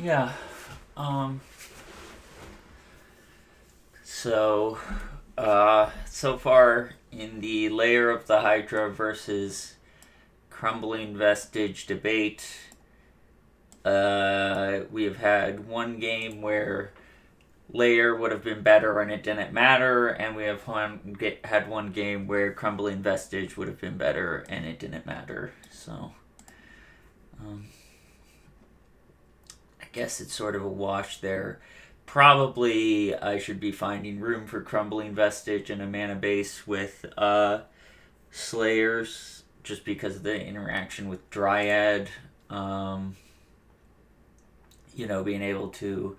Yeah. Um. So, so far in the Layer of the Hydra versus Crumbling Vestige debate, we have had one game where Layer would have been better and it didn't matter, and we have had one game where Crumbling Vestige would have been better and it didn't matter. So, um, I guess it's sort of a wash there. Probably I should be finding room for Crumbling Vestige and a mana base with Slayers, just because of the interaction with Dryad. Um, being able to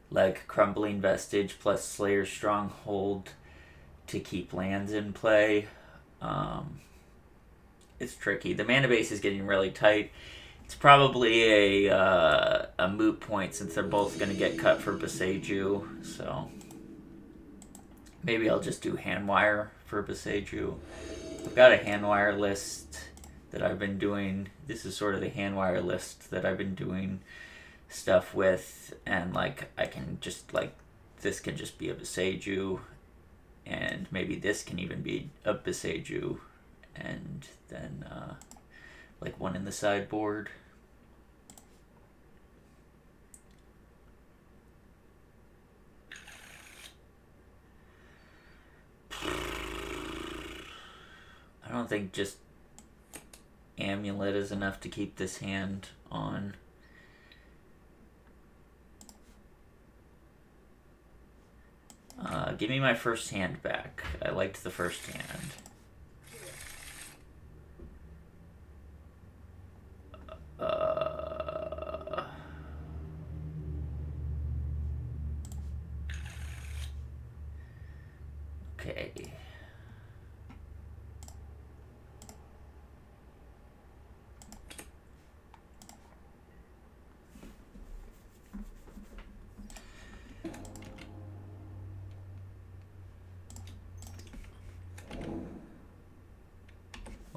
like Crumbling Vestige plus Slayer Stronghold to keep lands in play. Um, it's tricky. The mana base is getting really tight. It's probably a moot point since they're both going to get cut for Beseju. So maybe I'll just do Handwire for Beseju. I've got a Handwire list that I've been doing. This is sort of the Handwire list that I've been doing stuff with, and like I can just like this can just be a Beseju, and maybe this can even be a Beseju, and then like one in the sideboard. I don't think just Amulet is enough to keep this hand on. Give me my first hand back. I liked the first hand. Okay.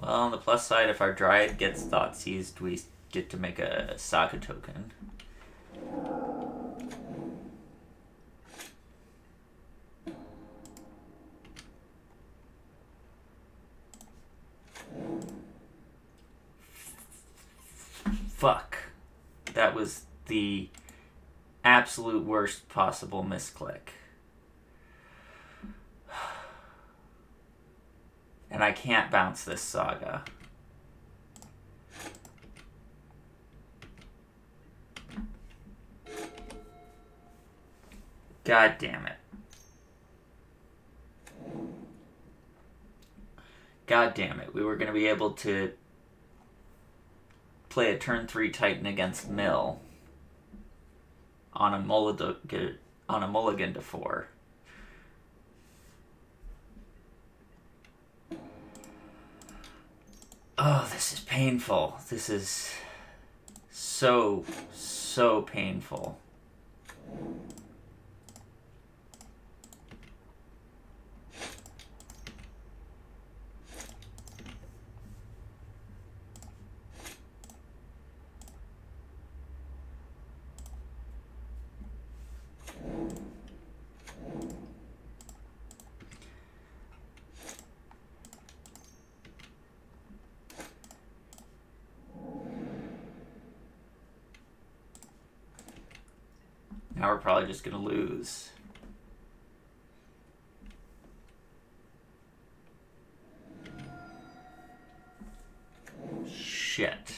Well, on the plus side, if our Dryad gets Thought Seized, we get to make a Saga token. Fuck. That was the absolute worst possible misclick. And I can't bounce this Saga. God damn it. God damn it. We were going to be able to play a turn 3 Titan against Mill on a mulligan to 4. Oh, this is painful. This is so painful. Now we're probably just going to lose. Shit.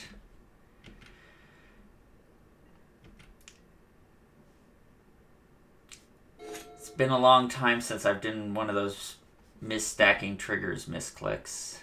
It's been a long time since I've done one of those misstacking triggers misclicks.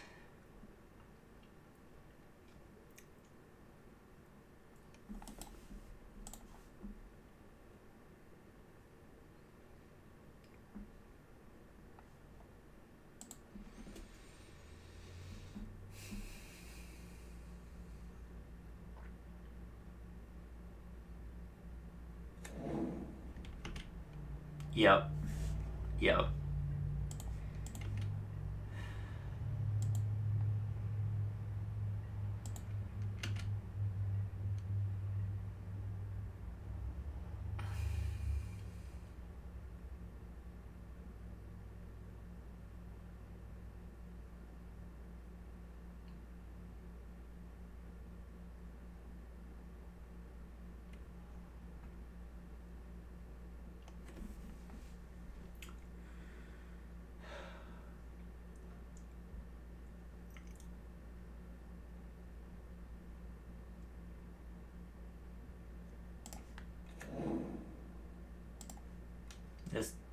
Yep. Yep.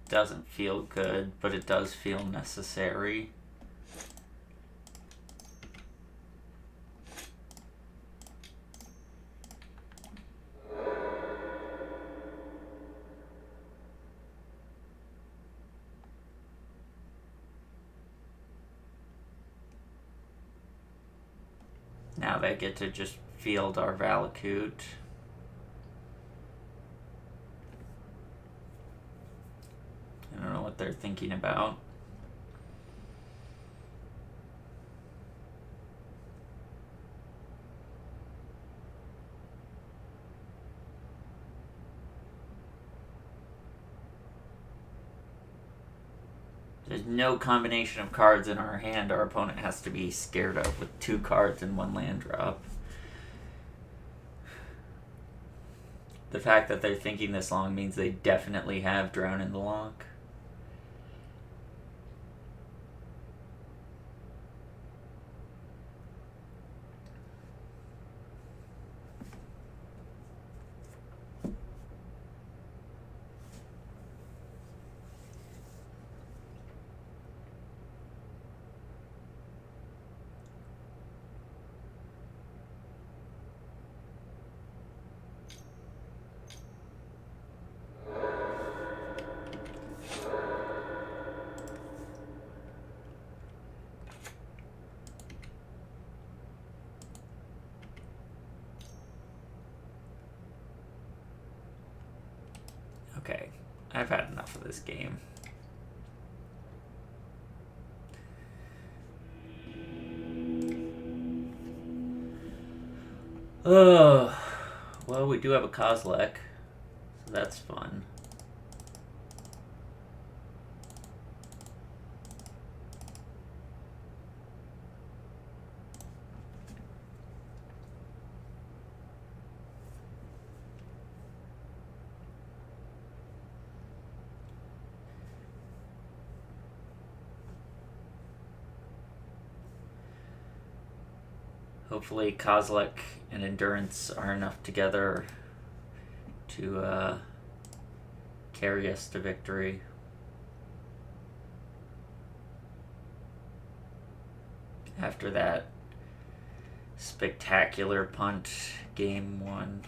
doesn't feel good, but it does feel necessary. Now they get to just field our Valakut. I don't know what they're thinking about. There's no combination of cards in our hand our opponent has to be scared of with 2 cards and 1 land drop. The fact that they're thinking this long means they definitely have Drown in the Loch. Okay, I've had enough of this game. Oh, well, we do have a Kozilek, so that's fun. Hopefully Kozilek and Endurance are enough together to carry us to victory. After that spectacular punt game 1.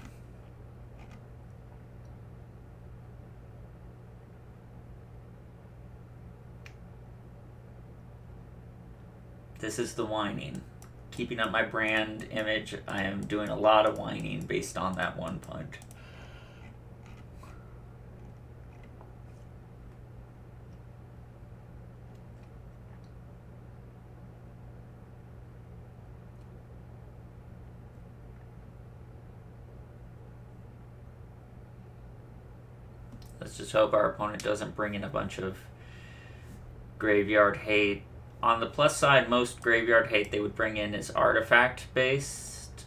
This is the whining. Keeping up my brand image, I am doing a lot of whining based on that 1 punt. Let's just hope our opponent doesn't bring in a bunch of graveyard hate. On the plus side, most graveyard hate they would bring in is artifact based,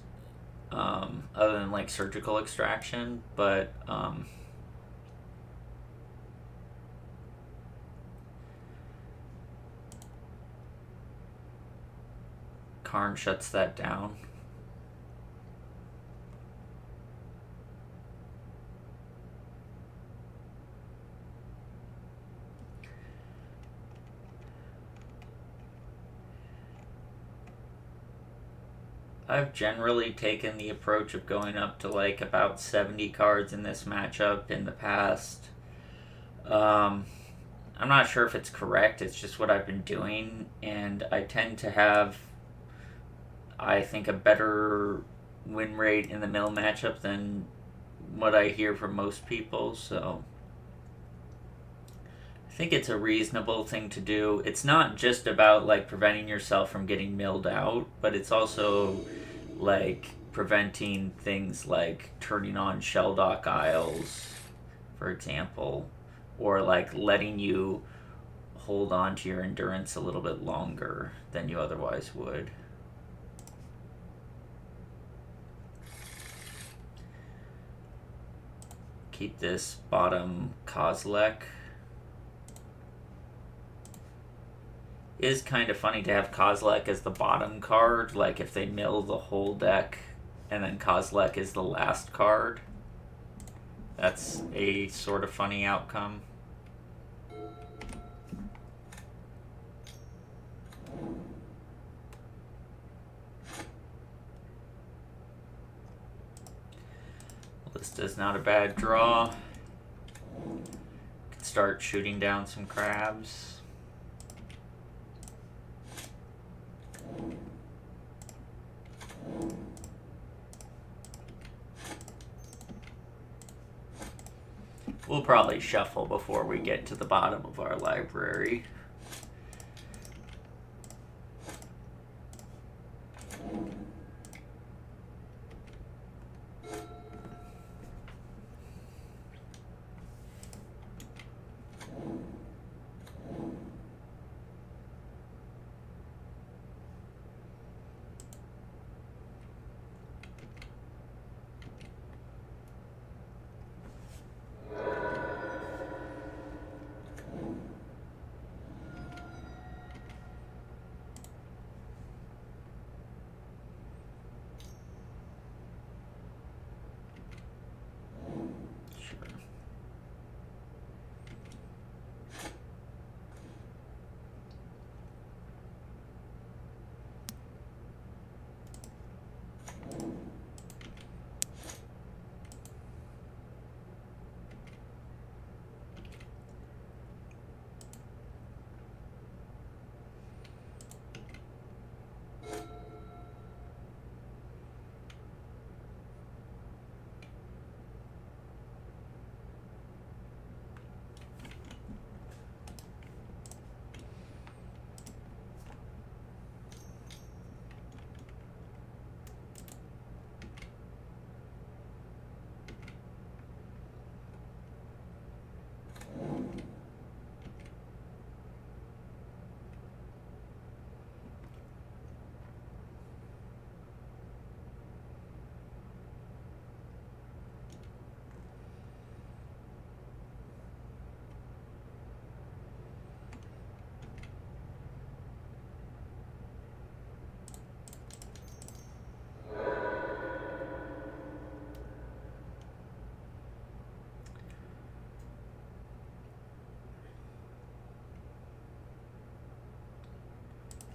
other than like surgical extraction, but Karn shuts that down. I've generally taken the approach of going up to like about 70 cards in this matchup in the past. I'm not sure if it's correct, it's just what I've been doing, and I tend to have, I think, a better win rate in the mill matchup than what I hear from most people, so I think it's a reasonable thing to do. It's not just about like preventing yourself from getting milled out, but it's also like preventing things like turning on Shelldock Isles, for example, or like letting you hold on to your endurance a little bit longer than you otherwise would. Keep this bottom Kozilek. Is kind of funny to have Kozilek as the bottom card, like if they mill the whole deck and then Kozilek is the last card. That's a sort of funny outcome. Ballista's not a bad draw. Can start shooting down some crabs. We'll probably shuffle before we get to the bottom of our library.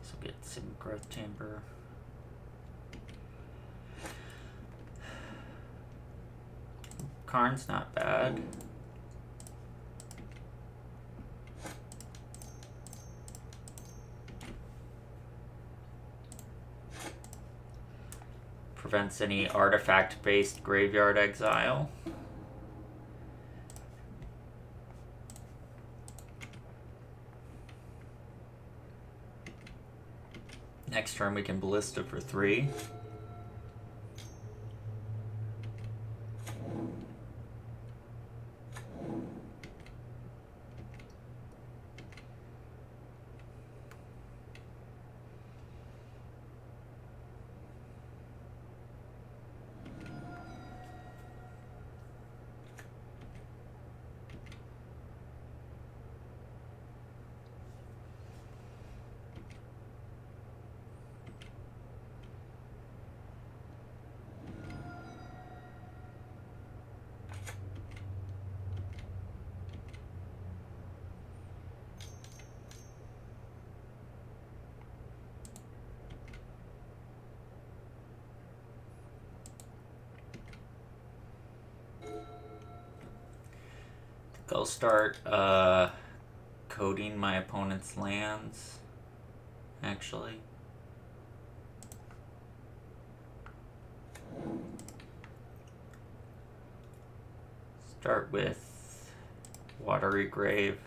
So get some growth chamber. Karn's not bad. Prevents any artifact-based graveyard exile. Next turn we can Ballista for 3. I'll start coding my opponent's lands, actually. Start with Watery Grave.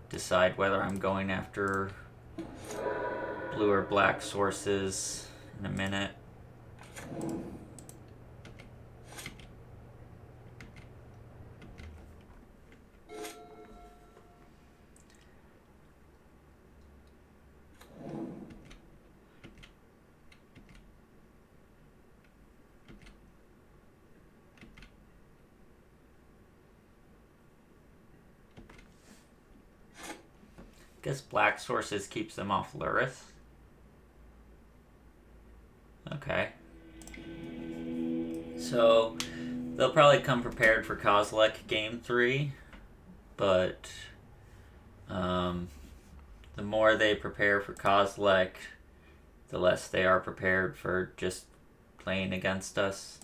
Decide whether I'm going after blue or black sources in a minute. Guess black sources keeps them off Lurith. Okay. So they'll probably come prepared for Kozilek Game 3, but the more they prepare for Kozilek, the less they are prepared for just playing against us.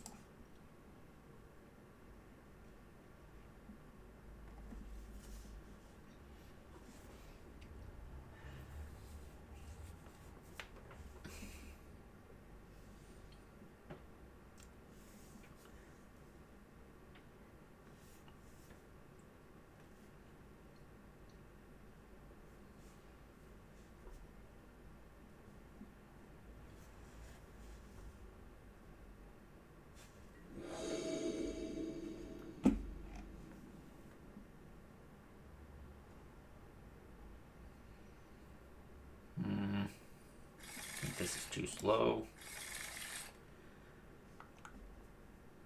too slow.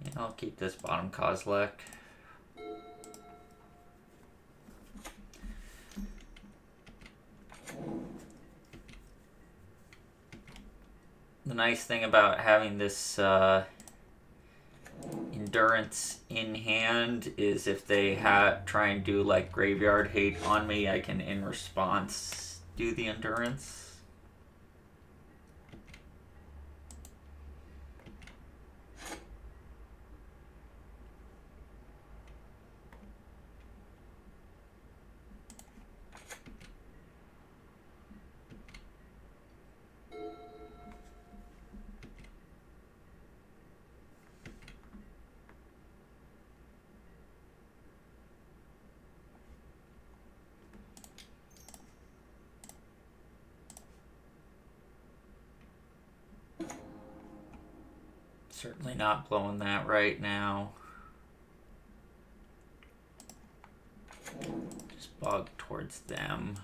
Yeah, I'll keep this bottom Kozilek. The nice thing about having this endurance in hand is if they try and do like graveyard hate on me, I can in response do the endurance. Certainly not blowing that right now. Just bog towards them.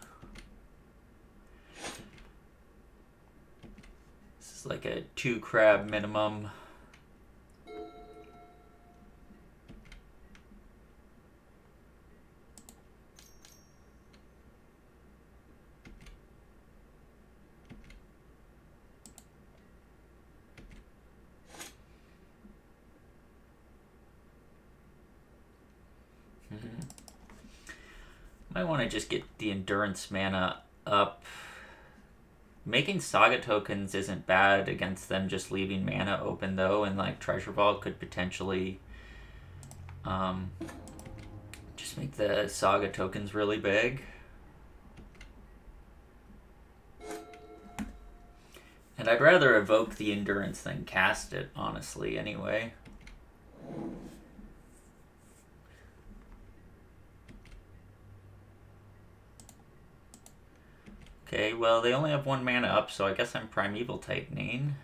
This is like a 2 crab minimum. Might want to just get the endurance mana up. Making Saga tokens isn't bad against them just leaving mana open though, and like Treasure Vault could potentially just make the Saga tokens really big. And I'd rather evoke the endurance than cast it, honestly, anyway. Okay, well, they only have 1 mana up, so I guess I'm Primeval Titaning.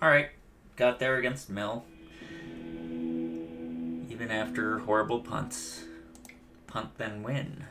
Alright, got there against Mill. Even after horrible punts. Punt then win.